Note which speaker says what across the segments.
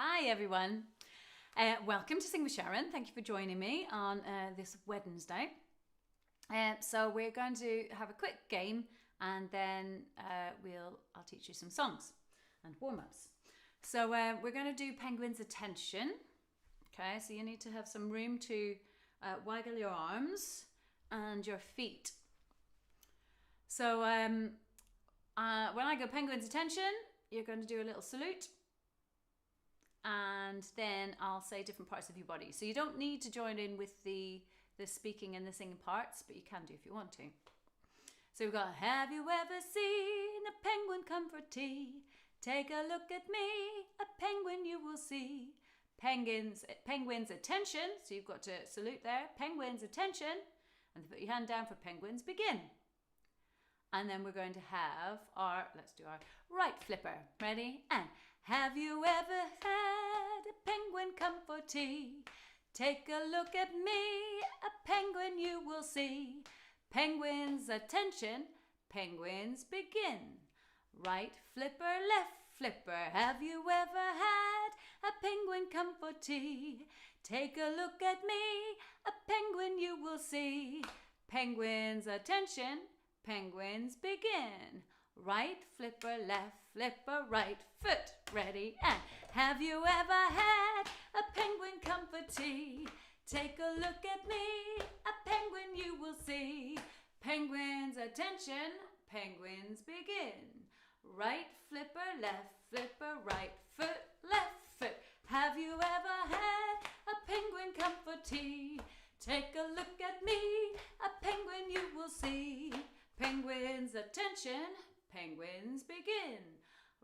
Speaker 1: Hi everyone. Welcome to Sing with Sharon. Thank you for joining me on this Wednesday. So we're going to have a quick game and then I'll teach you some songs and warm-ups. So we're going to do Penguin's Attention. Okay, so you need to have some room to waggle your arms and your feet. So when I go Penguin's Attention, you're going to do a little salute. And then I'll say different parts of your body. So you don't need to join in with the speaking and the singing parts, but you can do if you want to. So we've got, have you ever seen a penguin come for tea? Take a look at me, a penguin you will see. Penguin's attention, so you've got to salute there. Penguin's attention, and put your hand down for penguins begin. And then we're going to have let's do our right flipper. Ready? And have you ever had a penguin come for tea? Take a look at me, a penguin you will see. Penguin's attention, penguins begin. Right flipper, left flipper. Have you ever had a penguin come for tea? Take a look at me, a penguin you will see. Penguin's attention, penguins begin. Right flipper, left flipper, right foot. Ready? And have you ever had a penguin come for tea? Take a look at me, a penguin you will see. Penguins attention, penguins begin. Right flipper, left flipper, right foot, left foot. Have you ever had a penguin come for tea? Take a look at me, a penguin you will see. Penguins attention, penguins begin.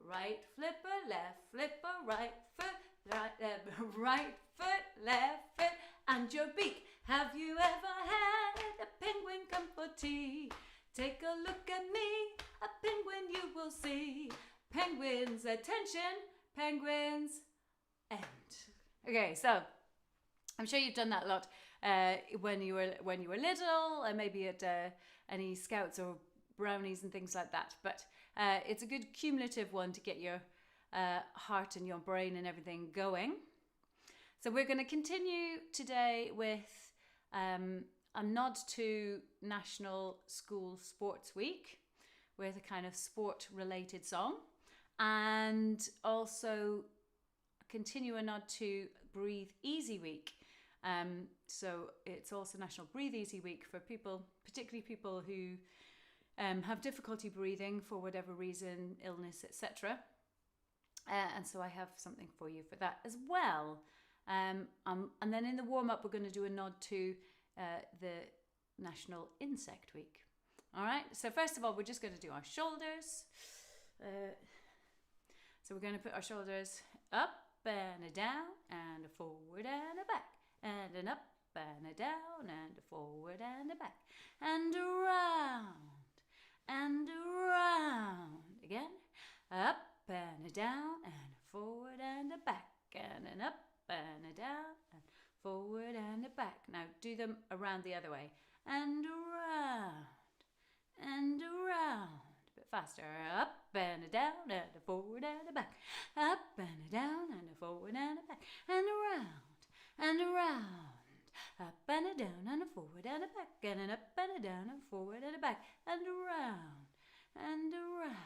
Speaker 1: Right flipper, left flipper, right foot, right foot, left foot, and your beak. Have you ever had a penguin come for tea? Take a look at me, a penguin you will see. Penguins attention, penguins end. Okay, so I'm sure you've done that a lot when you were little, and maybe at any scouts or brownies and things like that. But it's a good cumulative one to get your heart and your brain and everything going. So we're going to continue today with a nod to National School Sports Week with a kind of sport-related song, and also continue a nod to Breathe Easy Week. So it's also National Breathe Easy Week for people, particularly people who have difficulty breathing for whatever reason, illness, etc. And so I have something for you for that as well. And then in the warm-up, we're going to do a nod to the National Insect Week. All right, so first of all, we're just going to do our shoulders. So we're going to put our shoulders up and a down and a forward and a back. And an up and a down and a forward and a back. And around and around. Again. Up and a down and a forward and a back. And an up and a down and forward and a back. Now do them around the other way. And around and around. A bit faster. Up and a down and a forward and a back. Up and a down and a forward and a back. And around and around. Up and a down and a forward and a back. And an up and a down and forward and a back. And around and around.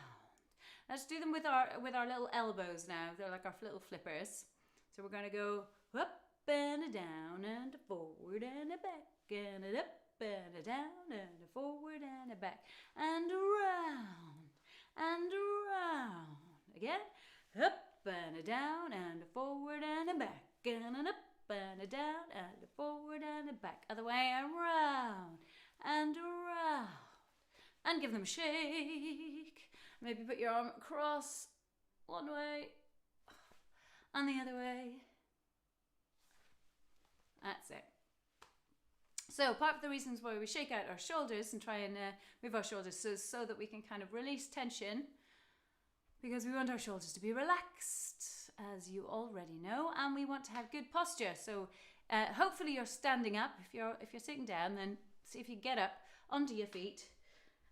Speaker 1: Let's do them with our little elbows now. They're like our little flippers. So we're going to go up and a down and a forward and a back. And an up and a down and a forward and a back. And around and around. Again. Up and a down and a forward and a back. And an up and a down and a forward and a back. Other way, around and around. And give them a shake. Maybe put your arm across one way and the other way. That's it. So part of the reasons why we shake out our shoulders and try and move our shoulders so that we can kind of release tension, because we want our shoulders to be relaxed, as you already know, and we want to have good posture. So hopefully you're standing up. If you're sitting down, then see if you get up onto your feet,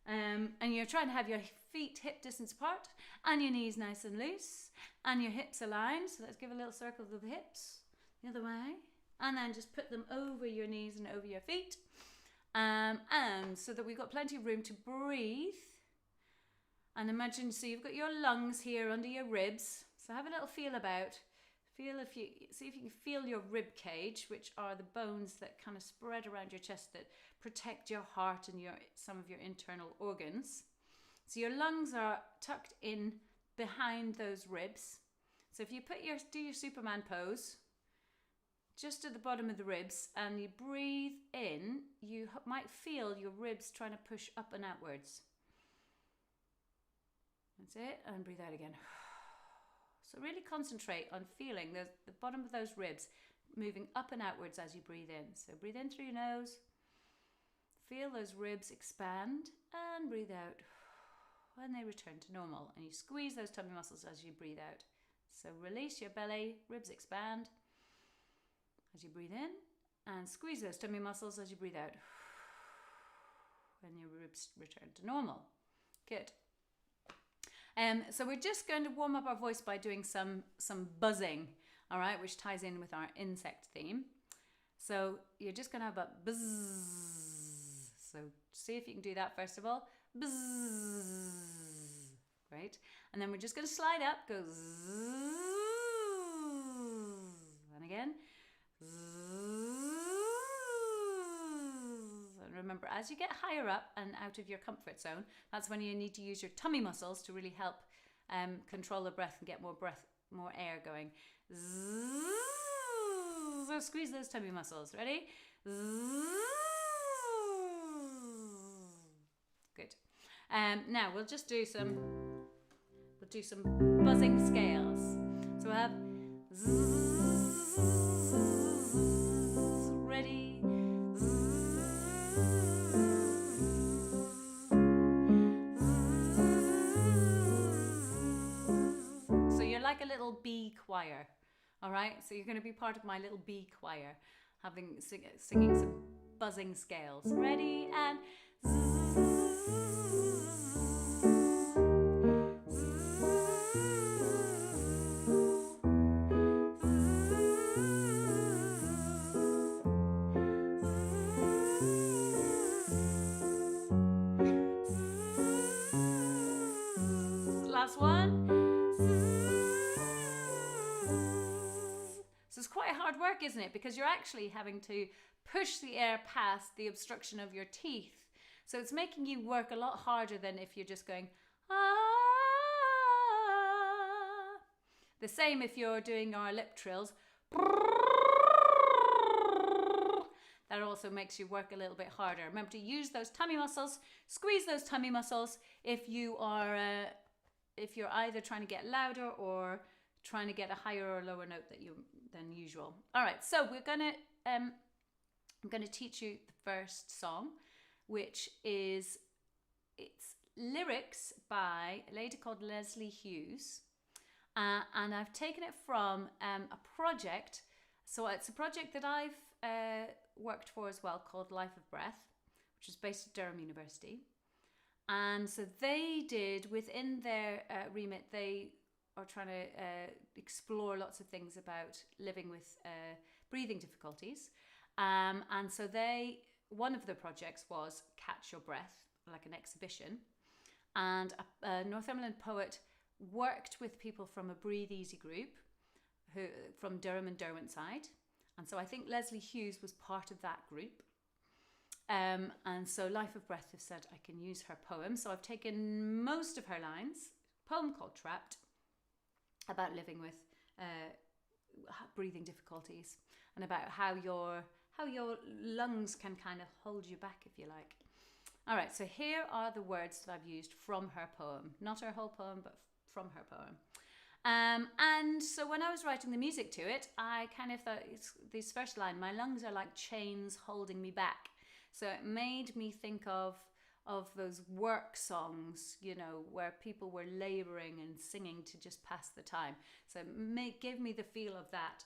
Speaker 1: and you're trying to have your feet hip distance apart and your knees nice and loose and your hips aligned. So let's give a little circle with the hips the other way, and then just put them over your knees and over your feet, and so that we've got plenty of room to breathe. And imagine, so you've got your lungs here under your ribs. So have a little feel about. See if you can feel your rib cage, which are the bones that kind of spread around your chest that protect your heart and some of your internal organs. So your lungs are tucked in behind those ribs. So if you do your Superman pose, just at the bottom of the ribs, and you breathe in, you might feel your ribs trying to push up and outwards. That's it, and breathe out again. So really concentrate on feeling the bottom of those ribs moving up and outwards as you breathe in. So breathe in through your nose, feel those ribs expand, and breathe out when they return to normal. And you squeeze those tummy muscles as you breathe out. So release your belly, ribs expand as you breathe in, and squeeze those tummy muscles as you breathe out when your ribs return to normal. Good. So we're just going to warm up our voice by doing some buzzing, all right, which ties in with our insect theme. So you're just going to have a buzz. So see if you can do that first of all. Buzz. Great. And then we're just going to slide up, go zzz. And again. And remember, as you get higher up and out of your comfort zone, that's when you need to use your tummy muscles to really help control the breath and get more air going. So squeeze those tummy muscles. Ready? Good. Now we'll do some buzzing scales. So we'll have ready. So you're like a little bee choir, all right? So you're going to be part of my little bee choir, singing some buzzing scales. Ready, and last one. So it's quite hard work, isn't it? Because you're actually having to push the air past the obstruction of your teeth. So it's making you work a lot harder than if you're just going, ah. The same if you're doing our lip trills. That also makes you work a little bit harder. Remember to use those tummy muscles, squeeze those tummy muscles if you're either trying to get louder or trying to get a higher or lower note than usual. All right, so I'm gonna teach you the first song, which is lyrics by a lady called Lesley Hughes, and I've taken it from a project. So it's a project that I've worked for as well, called Life of Breath, which is based at Durham University. And so they did, within their remit, they are trying to explore lots of things about living with breathing difficulties. And so one of the projects was Catch Your Breath, like an exhibition. And a Northumberland poet worked with people from a Breathe Easy group from Durham and Derwentshire. And so I think Lesley Hughes was part of that group. And so Life of Breath have said I can use her poem. So I've taken most of her lines, a poem called Trapped, about living with breathing difficulties and about how your lungs can kind of hold you back, if you like. All right, so here are the words that I've used from her poem. Not her whole poem, but from her poem. And so when I was writing the music to it, I kind of thought, this first line, my lungs are like chains holding me back. So it made me think of those work songs, you know, where people were labouring and singing to just pass the time. So it gave me the feel of that.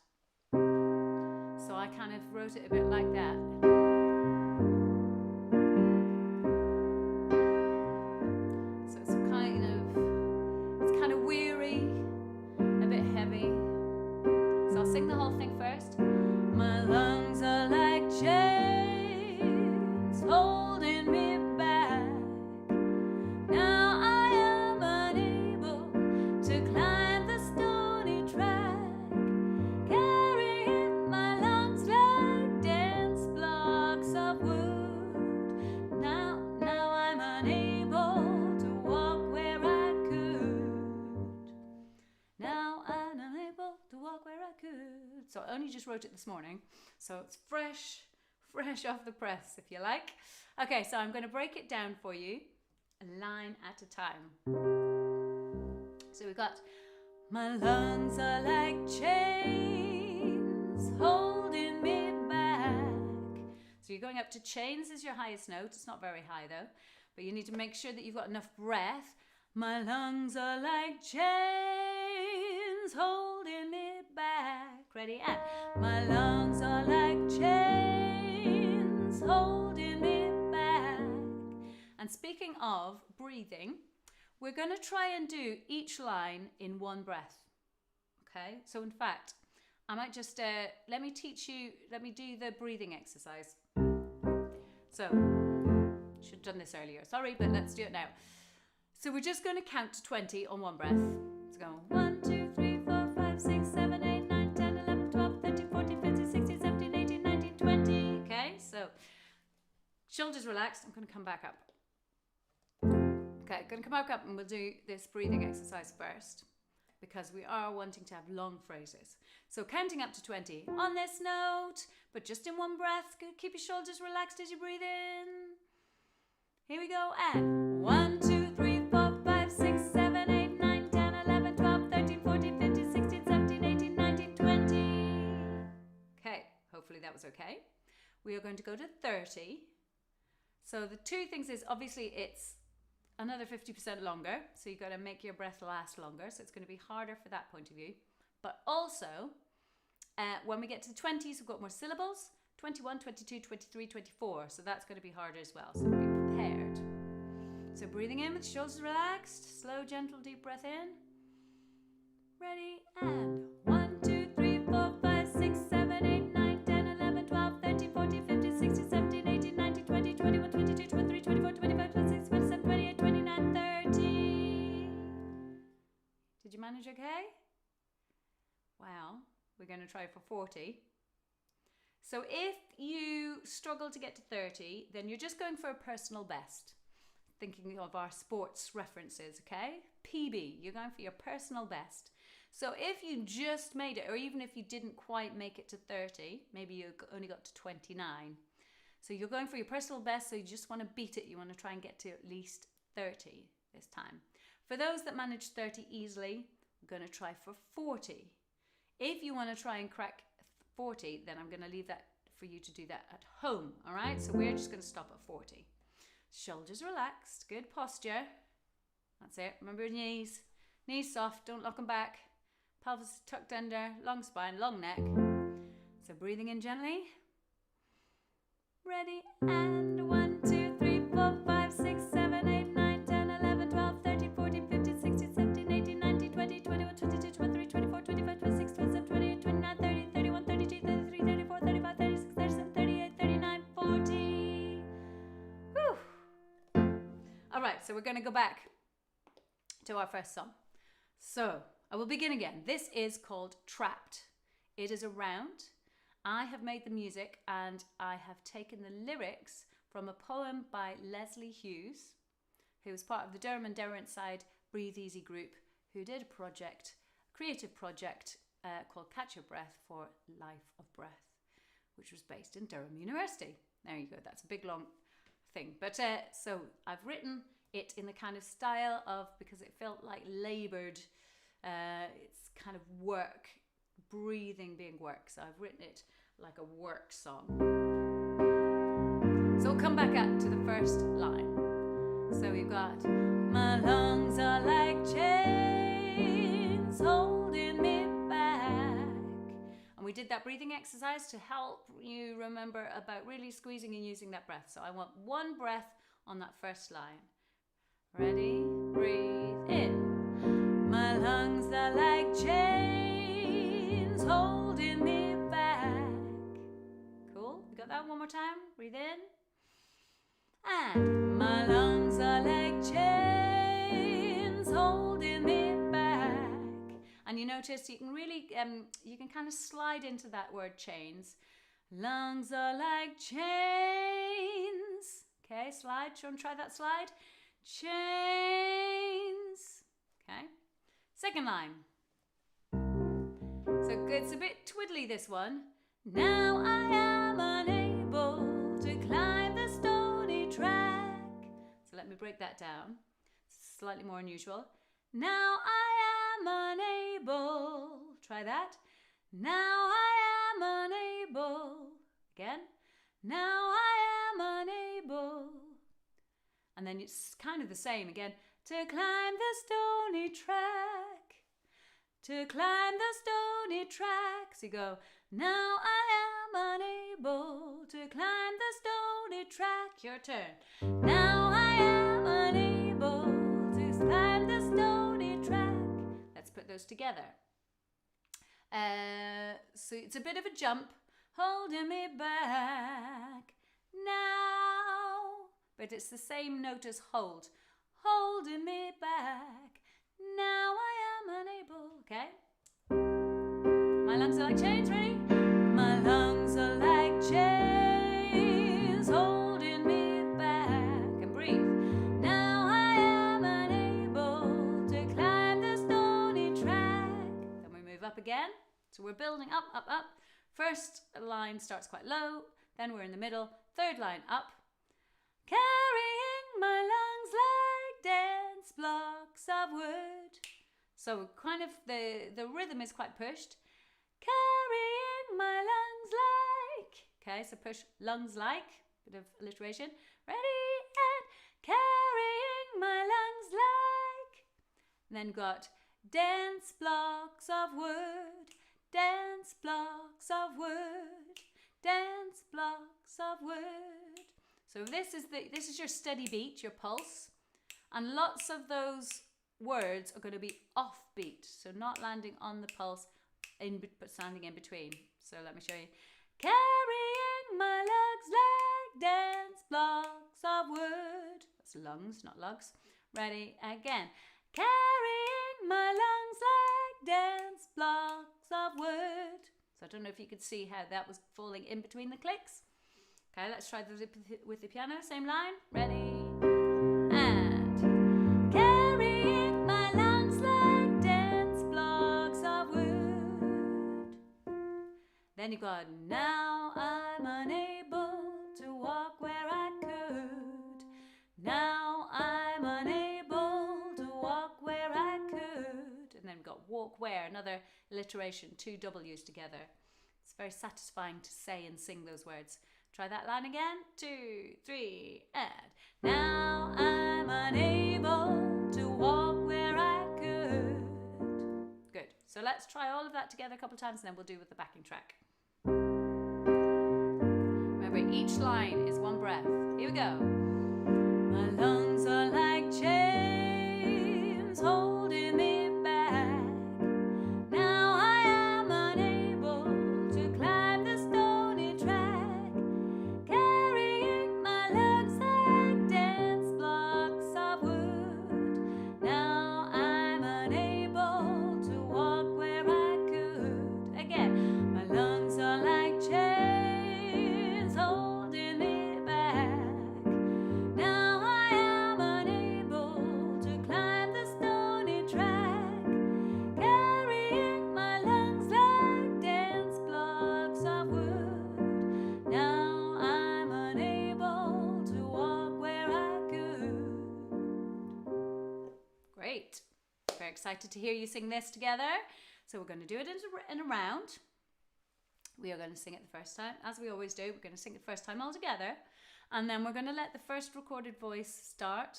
Speaker 1: So I kind of wrote it a bit like that. So it's kind of, So I only just wrote it this morning. So it's fresh off the press, if you like. Okay, so I'm going to break it down for you, a line at a time. So we've got, my lungs are like chains holding me back. So you're going up to chains as your highest note. It's not very high though, but you need to make sure that you've got enough breath. My lungs are like chains holding me back. Ready? And my lungs are like chains holding me back. And speaking of breathing, we're going to try and do each line in one breath. Okay? So in fact, I might just, let me do the breathing exercise. So, should have done this earlier. Sorry, but let's do it now. So we're just going to count to 20 on one breath. Let's go 1, 2, 3, 4, 5, 6, 7, 8, 9, 10, 11, 12, 13, 14, 15, 16, 17, 18, 19, 20. Okay, so shoulders relaxed. I'm going to come back up. Okay, going to come back up and we'll do this breathing exercise first because we are wanting to have long phrases. So counting up to 20 on this note, but just in one breath. Keep your shoulders relaxed as you breathe in. Here we go, and 1, 2, 3, 4, 5, 6, 7, 8, 9, 10, 11, 12, 13, 14, 15, 16, 17, 18, 19, 20. Okay, hopefully that was okay. We are going to go to 30. So the two things is, obviously it's another 50% longer, so you've got to make your breath last longer, so it's going to be harder for that point of view. But also, when we get to the 20s, we've got more syllables, 21, 22, 23, 24, so that's going to be harder as well, so be prepared. So breathing in with shoulders relaxed, slow, gentle, deep breath in. Ready, and 1, 2, 3, 4, 5, 6, 7, 8, 9, 10, 11, 12, 13, 14, 15, 16, 17, 18, 19, 20, 21, 22, 23, 24, 25, 26, 27, 28, 29, 30. Did you manage okay? Wow, we're going to try for 40. So if you struggle to get to 30, then you're just going for a personal best. Thinking of our sports references, okay? PB, you're going for your personal best. So if you just made it, or even if you didn't quite make it to 30, maybe you only got to 29. So you're going for your personal best, so you just want to beat it. You want to try and get to at least 30 this time. For those that manage 30 easily, we're going to try for 40. If you want to try and crack 40, then I'm going to leave that for you to do that at home, all right? So we're just going to stop at 40. Shoulders relaxed, good posture. That's it. Remember your knees. Knees soft, don't lock them back. Pelvis tucked under, long spine, long neck. So breathing in gently. Ready, and 1, 2, 3, 4, 5, 6, 7, 8, 9, 10, 11, 12, 13, 14, 15, 16, 17, 18, 19, 20, 21, 22, 23, 24, 25, 26, 27, 28, 29, 30, 31, 32, 33, 34, 35, 36, 37, 38, 39, 40. Whew. All right, so we're going to go back to our first song. So I will begin again. This is called Trapped. It is a round. I have made the music and I have taken the lyrics from a poem by Lesley Hughes, who was part of the Durham and Derwentside Breathe Easy group, who did a creative project called Catch Your Breath for Life of Breath, which was based in Durham University. There you go. That's a big long thing. But so I've written it in the kind of style of, because it felt like laboured, it's kind of work, breathing being work. So I've written it like a work song. So we'll come back up to the first line. So we've got, my lungs are like chains holding me back. And we did that breathing exercise to help you remember about really squeezing and using that breath. So I want one breath on that first line. Ready? Breathe in. My lungs are like chains holding me back. Cool. We got that one more time. Breathe in. And my lungs are like chains holding me back. And you notice you can really, you can kind of slide into that word chains. Lungs are like chains. Okay, slide. Should I try that slide? Chains. Okay. Second line. So So it's a bit twiddly, this one. Now I am unable to climb the stony track. So let me break that down. Slightly more unusual. Now I am unable. Try that. Now I am unable. Again. Now I am unable. And then it's kind of the same again. To climb the stony track. To climb the stony track. So you go, now I am unable to climb the stony track. Your turn. Now I am unable to climb the stony track. Let's put those together. So it's a bit of a jump. Holding me back now. But it's the same note as hold. Holding me back. Now I am unable. Okay? My lungs are like chains. Ready? My lungs are like chains. Holding me back. And breathe. Now I am unable to climb the stony track. Then we move up again. So we're building up, up, up. First line starts quite low. Then we're in the middle. Third line up. Carrying my lungs like dense blocks of wood. So kind of the rhythm is quite pushed. Carrying my lungs like. Okay, so push lungs like. Bit of alliteration. Ready and carrying my lungs like. And then got dense blocks of wood. Dense blocks of wood. Dense blocks of wood. So this is your steady beat, your pulse, and lots of those words are going to be off beat, so not landing on the pulse, but standing in between. So let me show you. Carrying my lugs like dense blocks of wood. That's lungs, not lugs. Ready? Again. Carrying my lungs like dense blocks of wood. So I don't know if you could see how that was falling in between the clicks. Okay, let's try this with the piano. Same line. Ready? And carrying my lungs like dense blocks of wood. Then you got, now I'm unable to walk where I could. Now I'm unable to walk where I could. And then we've got walk where, another alliteration, two W's together. It's very satisfying to say and sing those words. Try that line again. 2, 3, and now I'm unable to walk where I could. Good. So let's try all of that together a couple of times and then we'll do with the backing track. Remember, each line is one breath. Here we go. My lungs are like chains holding me back. Now I am unable to climb the stony track. Carrying my lungs like dense blocks of wood. Now I'm unable to walk where I could. Again, my lungs are like chains holding me back. Now I am unable to climb the stony track. Carrying my lungs like dense blocks of wood. Now I'm unable to walk where I could. Great. Very excited to hear you sing this together. So we're going to do it in a round. We are going to sing it the first time, as we always do. We're going to sing it the first time all together. And then we're going to let the first recorded voice start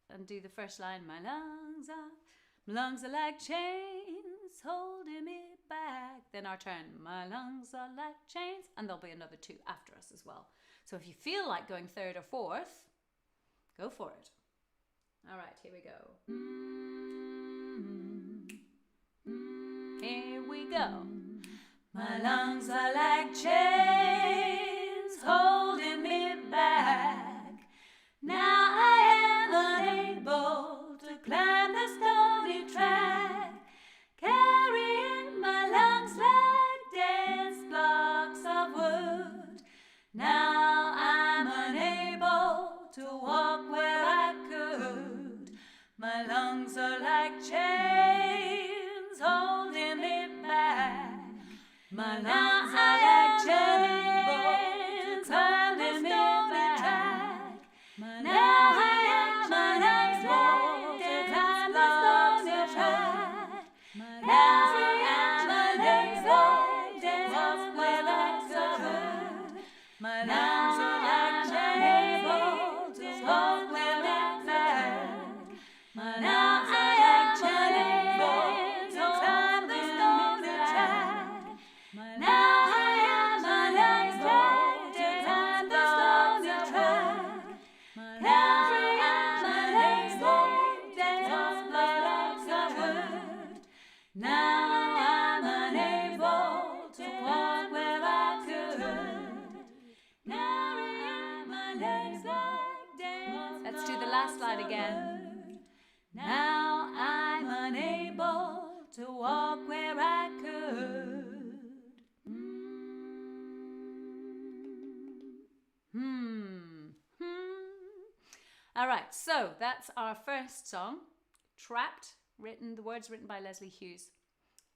Speaker 1: and do the first line. My lungs are like chains holding me back. Then our turn. My lungs are like chains. And there'll be another two after us as well. So if you feel like going third or fourth, go for it. All right, here we go. Here we go. My lungs are like chains holding me back. Now I am unable to climb the stony track. Carrying my lungs like dense blocks of wood. Now I'm unable to walk where I could. My lungs are like chains holding me back. My lungs are like chains, climbing the track. Now I am an able to climb the stony track. Now I am an able to walk where that's a herd. Now I am unable to walk where that's a herd. Now I am unable to climb the stony track. Now I am unable to climb the stony track. Now I am unable to walk where that's a herd. Now I'm unable to walk where I could. Now I'm unable. Let's do the last line again. Now I'm unable to walk where I could. All right, so that's our first song, Trapped, the words written by Lesley Hughes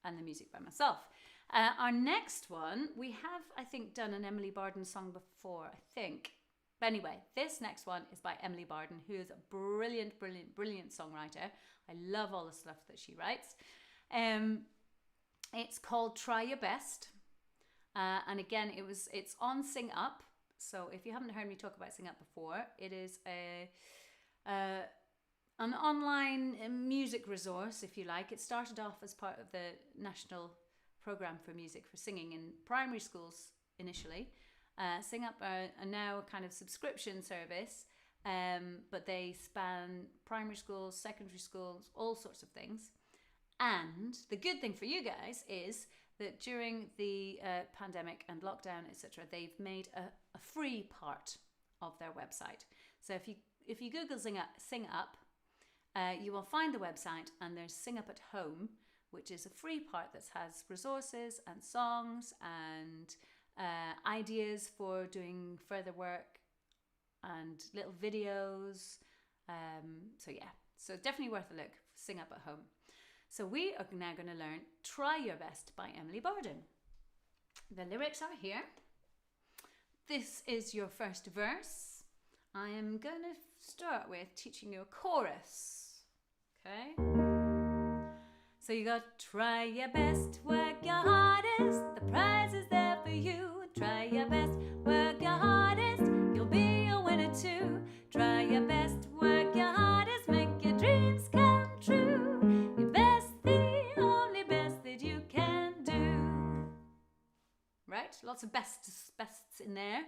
Speaker 1: and the music by myself. Our next one, we have, I think, done an Emily Barden song before, I think. But anyway, this next one is by Emily Barden, who is a brilliant, brilliant, brilliant songwriter. I love all the stuff that she writes. It's called Try Your Best. And again, it's on Sing Up. So if you haven't heard me talk about Sing Up before, it is an online music resource, if you like. It started off as part of the National Programme for Music for Singing in primary schools initially. Sing Up are now a kind of subscription service, but they span primary schools, secondary schools, all sorts of things. And the good thing for you guys is that during the pandemic and lockdown, etc., they've made a free part of their website. So if you Google Sing Up, you will find the website, and there's Sing Up at Home, which is a free part that has resources and songs and ideas for doing further work and little videos. So definitely worth a look. Sing Up at Home. So we are now going to learn Try Your Best by Emily Barden. The lyrics are here. This is your first verse. I am going to start with teaching you a chorus. Okay? So you got try your best, work your hardest. The prize is there for you. Try your best, work your hardest. You'll be a winner too. Try your best, work your hardest. Make your dreams come true. Your best, the only best that you can do. Right? Lots of bests in there.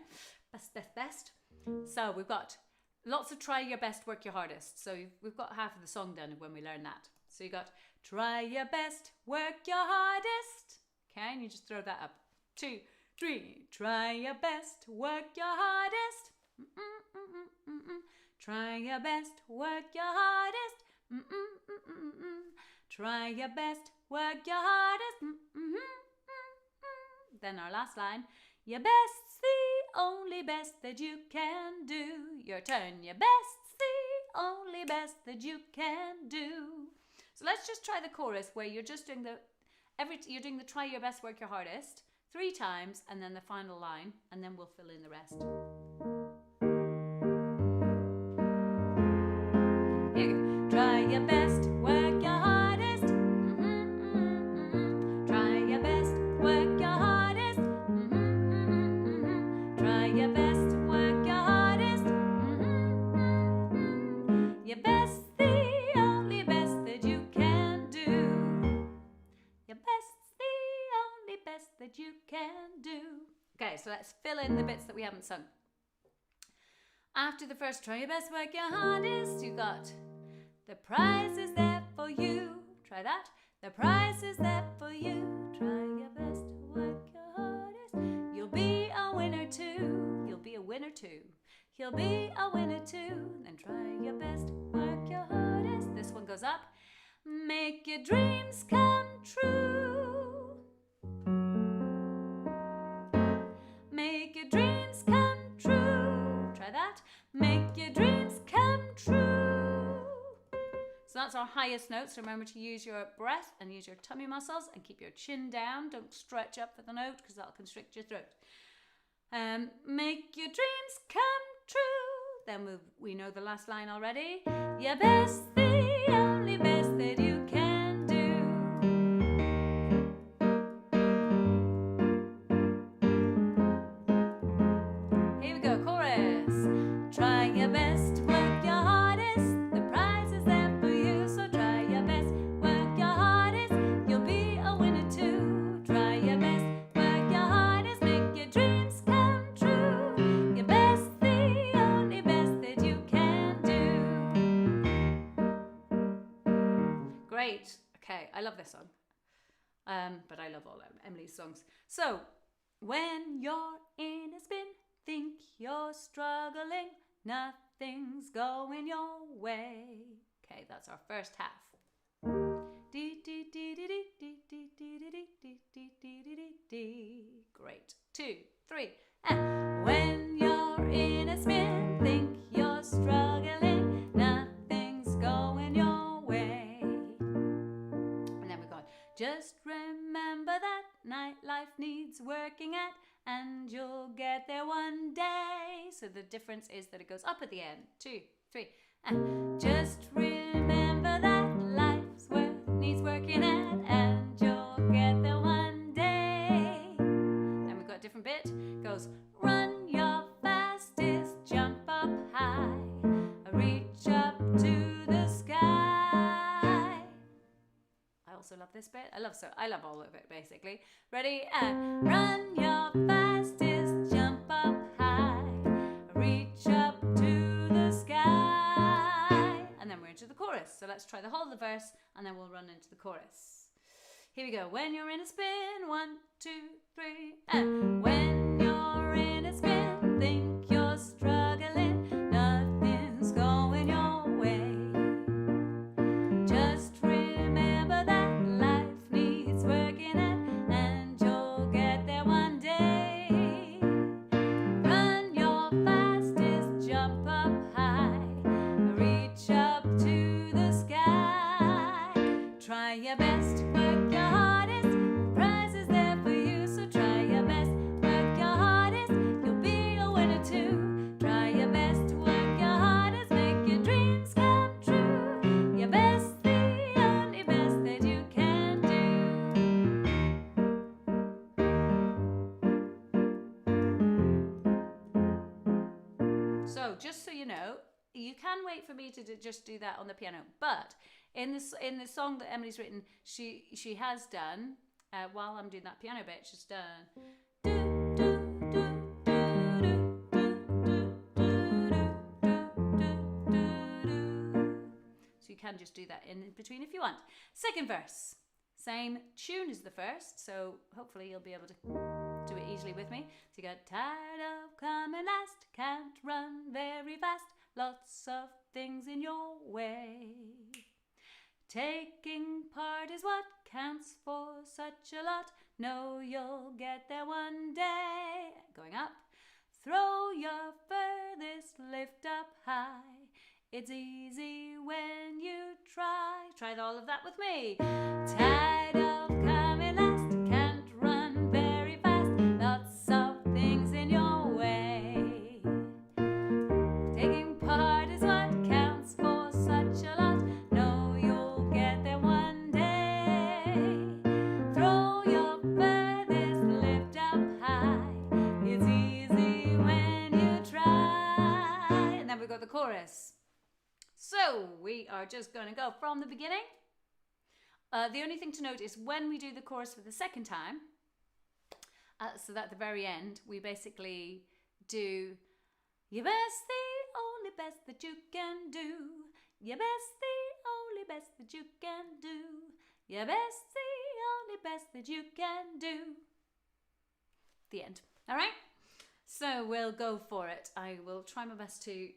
Speaker 1: Best. So we've got lots of try your best, work your hardest. So we've got half of the song done when we learn that. So you got try your best, work your hardest. Okay, and you just throw that up. 2, 3. Try your best, work your hardest. Try your best, work your hardest. Try your best, work your hardest. Then our last line. Your best's the only best that you can do. Your turn. Your best's the only best that you can do. So let's just try the chorus where you're just doing you're doing the try your best, work your hardest 3 times, and then the final line, and then we'll fill in the rest. Here you go. Try your best, work your hardest. Try your best, work your hardest. Try your best, work your hardest. Your best's the only best that you can do. Your best's the only best that you can do. Okay, so let's fill in the bits that we haven't sung. After the first try your best, work your hardest, you got the prize is there for you. Try that. The prize is there for you. Try your best, work your hardest. You'll be a winner too. You'll be a winner too. You'll be a winner too. Then try your best, work your hardest. This one goes up. Make your dreams come true. Make your dreams come true. Try that. Make your dreams come true. So that's our our highest note, so remember to use your breath and use your tummy muscles and keep your chin down. Don't stretch up for the note because that'll constrict your throat. Make your dreams come true. Then we know the last line already. Your best, the only best that you can do. Here we go, chorus. Try your best, work your hardest. The prize is there for you, so try your best, work your hardest. You'll be a winner too. Try your best, work your hardest, make your dreams come true. Your best, the only best that you can do. Great. Okay, I love this song. But I love all Emily's songs. So, when you're in a spin, think you're struggling, nothing's going your way. Okay, that's our first half. Great. 2, 3, and when you're in a spin, think you're struggling, nothing's going your way. And then we got, just remember that life needs working at, and you'll get there one day. So the difference is that it goes up at the end. 2, 3, and just remember that life's needs working at, and you'll get there one day. Then we've got a different bit. It goes, run your fastest, jump up high, reach up to the sky. I also love this bit. I love all of it basically. Ready? Run your fastest, jump up high, reach up to the sky. And then we're into the chorus. So let's try the whole of the verse and then we'll run into the chorus. Here we go. When you're in a spin, 1, 2, 3, and when you're in a spin, think you're struggling, nothing's going your way. Just remember that life needs working at, and you'll get there one day. Run your fastest, jump up high, reach up to the sky. Try your best, work your hardest, the prize is there for you, so try your best, work your hardest, you'll be a winner too. Try your best, work your hardest, make your dreams come true. Your best, the only best that you can do. So just so you know, you can wait for me to just do that on the piano, but in the song that Emily's written, she has done, while I'm doing that piano bit, she's done do, do, do, do, do, do, do, do, do, do. So you can just do that in between if you want. Second verse, same tune as the first, so hopefully you'll be able to do it easily with me. So you got, tired of coming last, can't run very fast, lots of things in your way. Taking part is what counts for such a lot. Know you'll get there one day. Going up. Throw your furthest lift up high. It's easy when you try. Try all of that with me. Tired of coming last, can't run very fast, lots of things in your way. Taking part is what counts for such a lot. Know you'll get there one day. Throw your furthest lift up high. It's easy when you try. And then we've got the chorus. So we are just going to go from the beginning. The only thing to note is when we do the chorus for the second time, so at the very end, we basically do your best, the only best that you can do. Your best, the only best that you can do. Your best, the only best that you can do. The end. All right? So we'll go for it. I will try my best to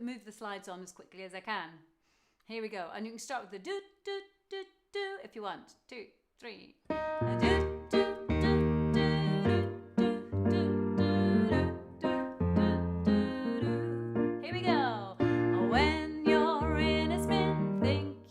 Speaker 1: move the slides on as quickly as I can. Here we go. And you can start with the do, do, do, do if you want. 2, 3. Do, do, do, do, do, do, do, do, do. Here we go. When you're in a spin, think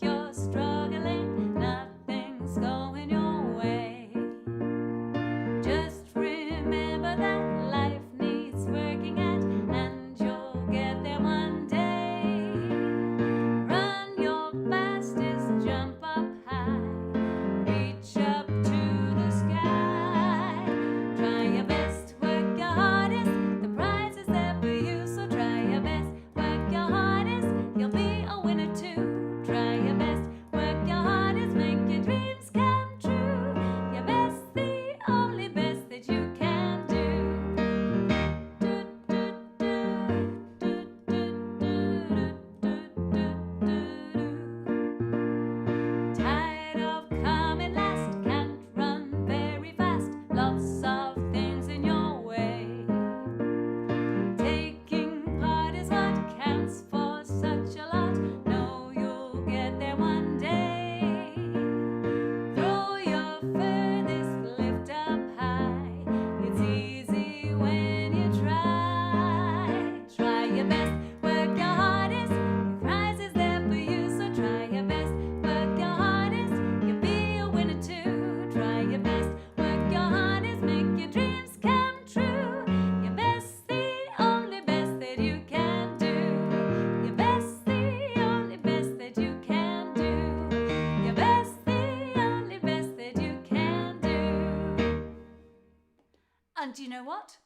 Speaker 1: And you know what?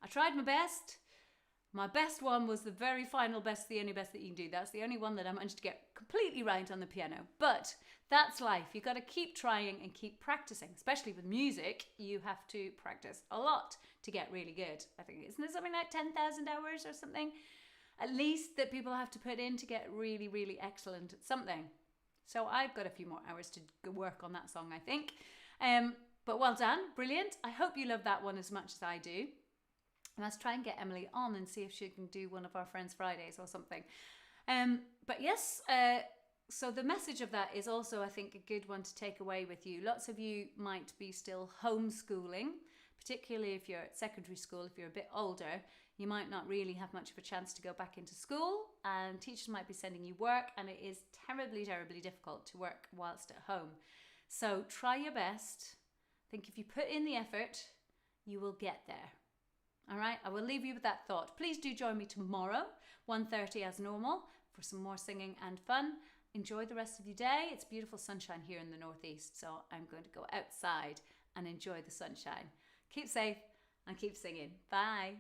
Speaker 1: I tried my best. My best one was the very final best, the only best that you can do. That's the only one that I managed to get completely right on the piano. But that's life. You've got to keep trying and keep practicing. Especially with music, you have to practice a lot to get really good. I think, isn't it something like 10,000 hours or something? At least that people have to put in to get really, really excellent at something. So I've got a few more hours to work on that song, I think. But well done. Brilliant. I hope you love that one as much as I do. Let's try and get Emily on and see if she can do one of our Friends Fridays or something. But yes, so the message of that is also, I think, a good one to take away with you. Lots of you might be still homeschooling, particularly if you're at secondary school. If you're a bit older, you might not really have much of a chance to go back into school, and teachers might be sending you work, and it is terribly, terribly difficult to work whilst at home. So try your best. I think if you put in the effort, you will get there. All right, I will leave you with that thought. Please do join me tomorrow, 1:30 as normal, for some more singing and fun. Enjoy the rest of your day. It's beautiful sunshine here in the northeast, so I'm going to go outside and enjoy the sunshine. Keep safe and keep singing. Bye.